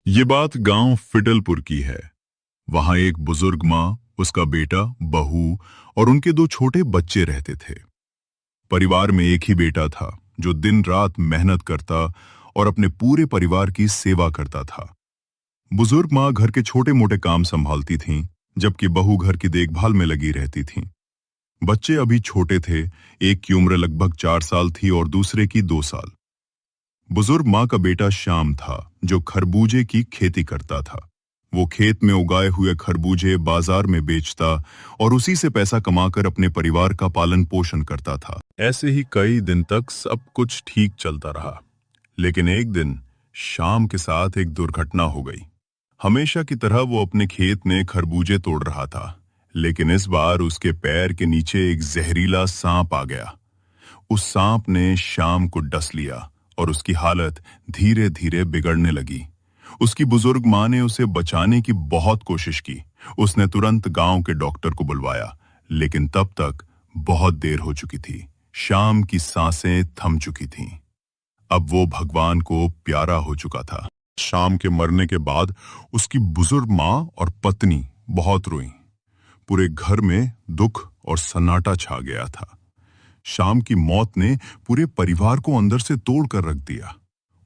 ये बात गांव फिडलपुर की है। वहां एक बुजुर्ग माँ, उसका बेटा, बहू और उनके दो छोटे बच्चे रहते थे। परिवार में एक ही बेटा था जो दिन रात मेहनत करता और अपने पूरे परिवार की सेवा करता था। बुजुर्ग माँ घर के छोटे मोटे काम संभालती थीं, जबकि बहू घर की देखभाल में लगी रहती थीं। बच्चे अभी छोटे थे। एक की उम्र लगभग 4 साल थी और दूसरे की 2 साल। बुजुर्ग माँ का बेटा श्याम था जो खरबूजे की खेती करता था। वो खेत में उगाए हुए खरबूजे बाजार में बेचता और उसी से पैसा कमाकर अपने परिवार का पालन पोषण करता था। ऐसे ही कई दिन तक सब कुछ ठीक चलता रहा, लेकिन एक दिन श्याम के साथ एक दुर्घटना हो गई। हमेशा की तरह वो अपने खेत में खरबूजे तोड़ रहा था, लेकिन इस बार उसके पैर के नीचे एक जहरीला सांप आ गया। उस सांप ने श्याम को डस लिया और उसकी हालत धीरे धीरे बिगड़ने लगी। उसकी बुजुर्ग माँ ने उसे बचाने की बहुत कोशिश की। उसने तुरंत गांव के डॉक्टर को बुलवाया, लेकिन तब तक बहुत देर हो चुकी थी। श्याम की सांसें थम चुकी थीं। अब वो भगवान को प्यारा हो चुका था। श्याम के मरने के बाद उसकी बुजुर्ग माँ और पत्नी बहुत रोईं। पूरे घर में दुख और सन्नाटा छा गया था। श्याम की मौत ने पूरे परिवार को अंदर से तोड़ कर रख दिया।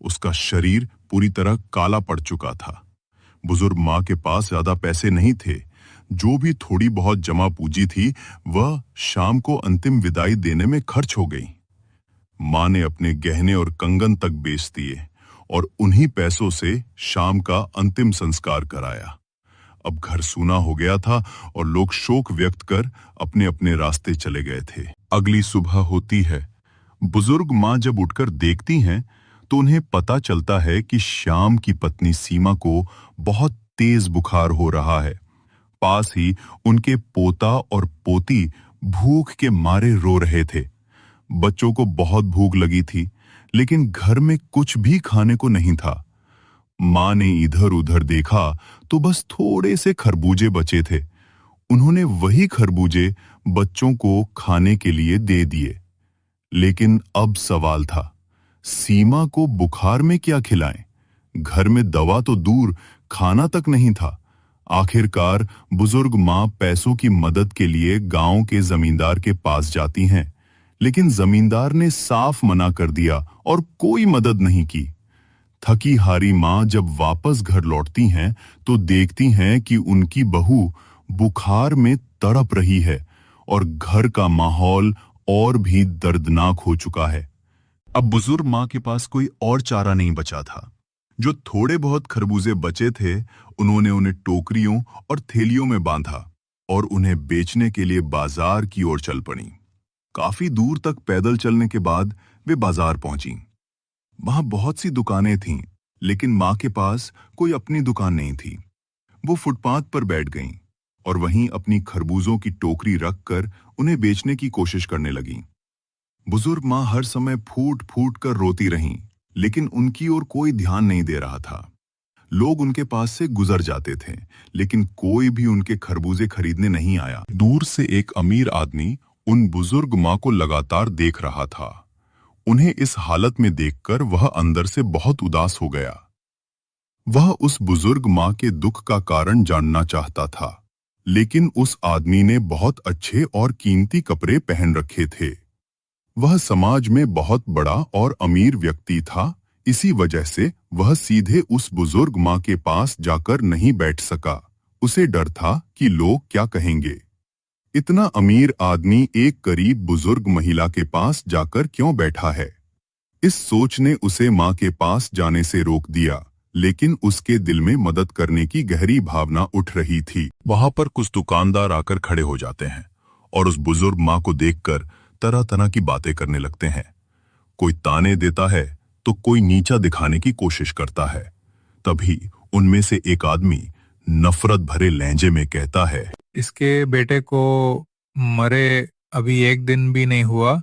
उसका शरीर पूरी तरह काला पड़ चुका था। बुजुर्ग माँ के पास ज्यादा पैसे नहीं थे। जो भी थोड़ी बहुत जमा पूंजी थी वह श्याम को अंतिम विदाई देने में खर्च हो गई। माँ ने अपने गहने और कंगन तक बेच दिए और उन्हीं पैसों से श्याम का अंतिम संस्कार कराया। अब घर सूना हो गया था और लोग शोक व्यक्त कर अपने अपने रास्ते चले गए थे। अगली सुबह होती है। बुजुर्ग माँ जब उठकर देखती हैं तो उन्हें पता चलता है कि श्याम की पत्नी सीमा को बहुत तेज बुखार हो रहा है। पास ही उनके पोता और पोती भूख के मारे रो रहे थे। बच्चों को बहुत भूख लगी थी, लेकिन घर में कुछ भी खाने को नहीं था। माँ ने इधर उधर देखा तो बस थोड़े से खरबूजे बचे थे। उन्होंने वही खरबूजे बच्चों को खाने के लिए दे दिए। लेकिन अब सवाल था, सीमा को बुखार में क्या खिलाएं? घर में दवा तो दूर, खाना तक नहीं था। आखिरकार बुजुर्ग माँ पैसों की मदद के लिए गांव के जमींदार के पास जाती हैं, लेकिन जमींदार ने साफ मना कर दिया और कोई मदद नहीं की। थकी हारी माँ जब वापस घर लौटती हैं तो देखती हैं कि उनकी बहू बुखार में तड़प रही है और घर का माहौल और भी दर्दनाक हो चुका है। अब बुजुर्ग माँ के पास कोई और चारा नहीं बचा था। जो थोड़े बहुत खरबूजे बचे थे उन्होंने उन्हें टोकरियों और थैलियों में बांधा और उन्हें बेचने के लिए बाजार की ओर चल पड़ी। काफी दूर तक पैदल चलने के बाद वे बाजार पहुंची। वहां बहुत सी दुकानें थीं, लेकिन माँ के पास कोई अपनी दुकान नहीं थी। वो फुटपाथ पर बैठ गईं और वहीं अपनी खरबूजों की टोकरी रखकर उन्हें बेचने की कोशिश करने लगीं। बुजुर्ग माँ हर समय फूट फूट कर रोती रहीं, लेकिन उनकी ओर कोई ध्यान नहीं दे रहा था। लोग उनके पास से गुजर जाते थे, लेकिन कोई भी उनके खरबूजे खरीदने नहीं आया। दूर से एक अमीर आदमी उन बुजुर्ग माँ को लगातार देख रहा था। उन्हें इस हालत में देखकर वह अंदर से बहुत उदास हो गया। वह उस बुजुर्ग माँ के दुख का कारण जानना चाहता था, लेकिन उस आदमी ने बहुत अच्छे और कीमती कपड़े पहन रखे थे। वह समाज में बहुत बड़ा और अमीर व्यक्ति था। इसी वजह से वह सीधे उस बुजुर्ग माँ के पास जाकर नहीं बैठ सका। उसे डर था कि लोग क्या कहेंगे। इतना अमीर आदमी एक गरीब बुजुर्ग महिला के पास जाकर क्यों बैठा है? इस सोच ने उसे माँ के पास जाने से रोक दिया, लेकिन उसके दिल में मदद करने की गहरी भावना उठ रही थी। वहां पर कुछ दुकानदार आकर खड़े हो जाते हैं और उस बुजुर्ग माँ को देखकर तरह तरह की बातें करने लगते हैं। कोई ताने देता है तो कोई नीचा दिखाने की कोशिश करता है। तभी उनमें से एक आदमी नफरत भरे लहजे में कहता है, इसके बेटे को मरे अभी एक दिन भी नहीं हुआ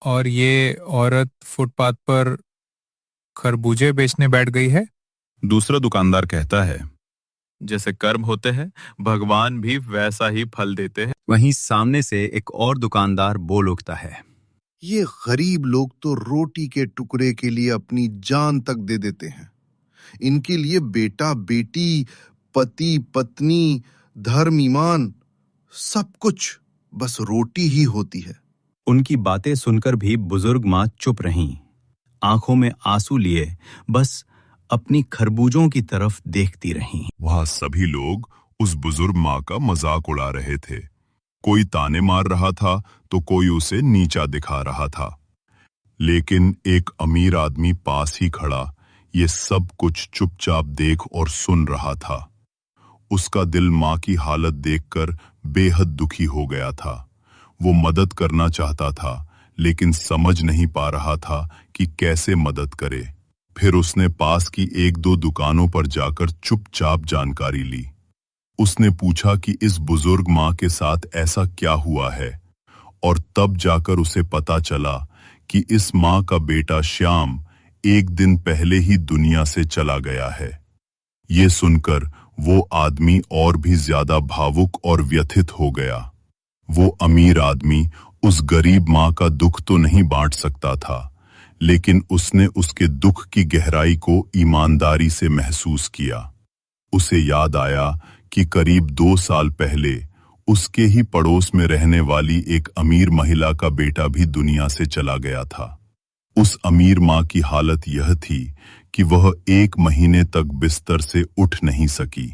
और ये औरत फुटपाथ पर खरबूजे बेचने बैठ गई है। दूसरा दुकानदार कहता है, जैसे कर्म होते हैं भगवान भी वैसा ही फल देते हैं। वहीं सामने से एक और दुकानदार बोल उठता है, ये गरीब लोग तो रोटी के टुकड़े के लिए अपनी जान तक दे देते हैं। इनके लिए बेटा बेटी, पति पत्नी, धर्म ईमान सब कुछ बस रोटी ही होती है। उनकी बातें सुनकर भी बुजुर्ग माँ चुप रहीं, आंखों में आंसू लिए बस अपनी खरबूजों की तरफ देखती रहीं। वहां सभी लोग उस बुजुर्ग माँ का मजाक उड़ा रहे थे। कोई ताने मार रहा था तो कोई उसे नीचा दिखा रहा था। लेकिन एक अमीर आदमी पास ही खड़ा ये सब कुछ चुपचाप देख और सुन रहा था। उसका दिल माँ की हालत देखकर बेहद दुखी हो गया था। वो मदद करना चाहता था लेकिन समझ नहीं पा रहा था कि कैसे मदद करे। फिर उसने पास की एक दो दुकानों पर जाकर चुपचाप जानकारी ली। उसने पूछा कि इस बुजुर्ग माँ के साथ ऐसा क्या हुआ है, और तब जाकर उसे पता चला कि इस माँ का बेटा श्याम एक दिन पहले ही दुनिया से चला गया है। ये सुनकर वो आदमी और भी ज्यादा भावुक और व्यथित हो गया। वो अमीर आदमी उस गरीब माँ का दुख तो नहीं बांट सकता था, लेकिन उसने उसके दुख की गहराई को ईमानदारी से महसूस किया। उसे याद आया कि करीब 2 साल पहले उसके ही पड़ोस में रहने वाली एक अमीर महिला का बेटा भी दुनिया से चला गया था। उस अमीर माँ की हालत यह थी कि वह 1 महीने तक बिस्तर से उठ नहीं सकी।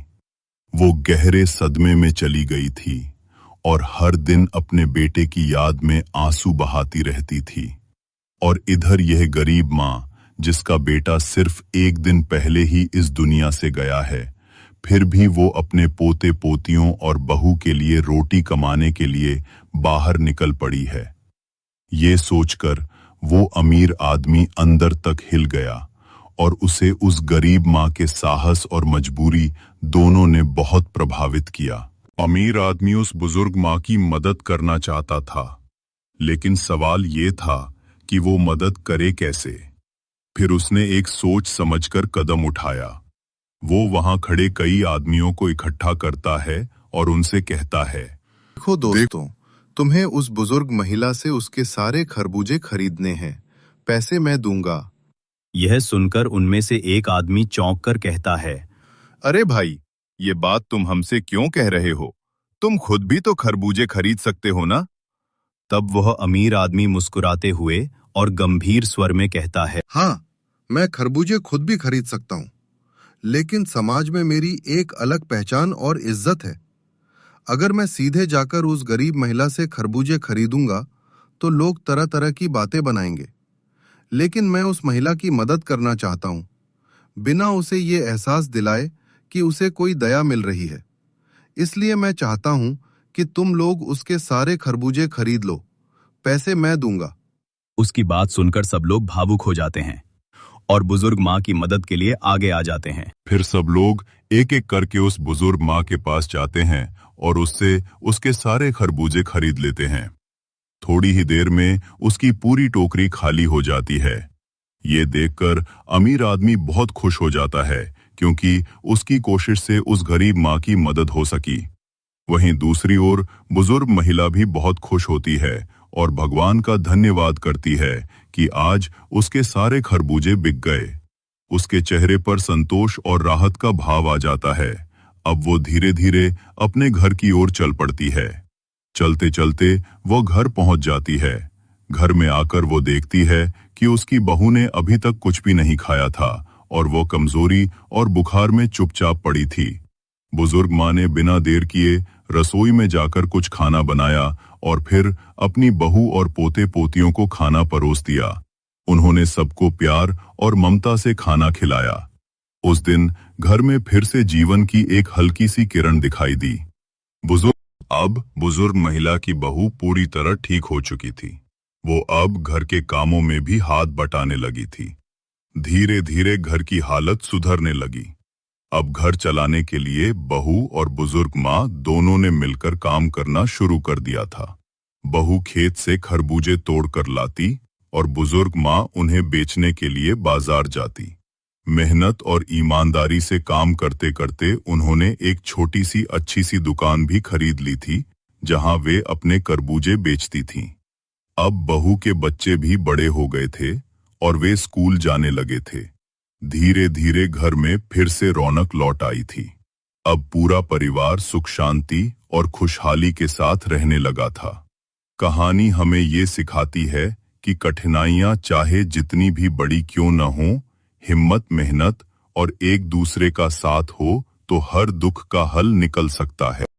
वो गहरे सदमे में चली गई थी और हर दिन अपने बेटे की याद में आंसू बहाती रहती थी। और इधर यह गरीब माँ, जिसका बेटा सिर्फ 1 दिन पहले ही इस दुनिया से गया है, फिर भी वो अपने पोते पोतियों और बहू के लिए रोटी कमाने के लिए बाहर निकल पड़ी है। ये सोचकर वो अमीर आदमी अंदर तक हिल गया और उसे उस गरीब माँ के साहस और मजबूरी दोनों ने बहुत प्रभावित किया। अमीर आदमी उस बुजुर्ग माँ की मदद करना चाहता था, लेकिन सवाल ये था कि वो मदद करे कैसे। फिर उसने एक सोच समझकर कदम उठाया। वो वहां खड़े कई आदमियों को इकट्ठा करता है और उनसे कहता है, देखो दोस्तों, तुम्हें उस बुजुर्ग महिला से उसके सारे खरबूजे खरीदने हैं। पैसे मैं दूंगा। यह सुनकर उनमें से एक आदमी चौंक कर कहता है, अरे भाई, ये बात तुम हमसे क्यों कह रहे हो? तुम खुद भी तो खरबूजे खरीद सकते हो ना? तब वह अमीर आदमी मुस्कुराते हुए और गंभीर स्वर में कहता है, हाँ, मैं खरबूजे खुद भी खरीद सकता हूँ, लेकिन समाज में मेरी एक अलग पहचान और इज्जत है। अगर मैं सीधे जाकर उस गरीब महिला से खरबूजे खरीदूंगा तो लोग तरह तरह की बातें बनाएंगे। लेकिन मैं उस महिला की मदद करना चाहता हूँ, बिना उसे ये एहसास दिलाए कि उसे कोई दया मिल रही है। इसलिए मैं चाहता हूँ कि तुम लोग उसके सारे खरबूजे खरीद लो। पैसे मैं दूंगा। उसकी बात सुनकर सब लोग भावुक हो जाते हैं और बुजुर्ग माँ की मदद के लिए आगे आ जाते हैं। फिर सब लोग एक एक करके उस बुजुर्ग माँ के पास जाते हैं और उससे उसके सारे खरबूजे खरीद लेते हैं। थोड़ी ही देर में उसकी पूरी टोकरी खाली हो जाती है। ये देखकर अमीर आदमी बहुत खुश हो जाता है, क्योंकि उसकी कोशिश से उस गरीब माँ की मदद हो सकी। वहीं दूसरी ओर बुजुर्ग महिला भी बहुत खुश होती है और भगवान का धन्यवाद करती है कि आज उसके सारे खरबूजे बिक गए। उसके चेहरे पर संतोष और राहत का भाव आ जाता है। अब वो धीरे धीरे अपने घर की ओर चल पड़ती है। चलते चलते वो घर पहुंच जाती है। घर में आकर वो देखती है कि उसकी बहू ने अभी तक कुछ भी नहीं खाया था और वो कमजोरी और बुखार में चुपचाप पड़ी थी। बुजुर्ग माँ ने बिना देर किए रसोई में जाकर कुछ खाना बनाया और फिर अपनी बहू और पोते पोतियों को खाना परोस दिया। उन्होंने सबको प्यार और ममता से खाना खिलाया। उस दिन घर में फिर से जीवन की एक हल्की सी किरण दिखाई दी। अब बुजुर्ग महिला की बहू पूरी तरह ठीक हो चुकी थी। वो अब घर के कामों में भी हाथ बटाने लगी थी। धीरे धीरे घर की हालत सुधरने लगी। अब घर चलाने के लिए बहू और बुजुर्ग माँ दोनों ने मिलकर काम करना शुरू कर दिया था। बहू खेत से खरबूजे तोड़कर लाती और बुजुर्ग माँ उन्हें बेचने के लिए बाजार जाती। मेहनत और ईमानदारी से काम करते करते उन्होंने एक छोटी सी अच्छी सी दुकान भी खरीद ली थी, जहां वे अपने खरबूजे बेचती थीं। अब बहू के बच्चे भी बड़े हो गए थे और वे स्कूल जाने लगे थे। धीरे धीरे घर में फिर से रौनक लौट आई थी। अब पूरा परिवार सुख शांति और खुशहाली के साथ रहने लगा था। कहानी हमें ये सिखाती है कि कठिनाइयां चाहे जितनी भी बड़ी क्यों न हो, हिम्मत, मेहनत और एक दूसरे का साथ हो तो हर दुख का हल निकल सकता है।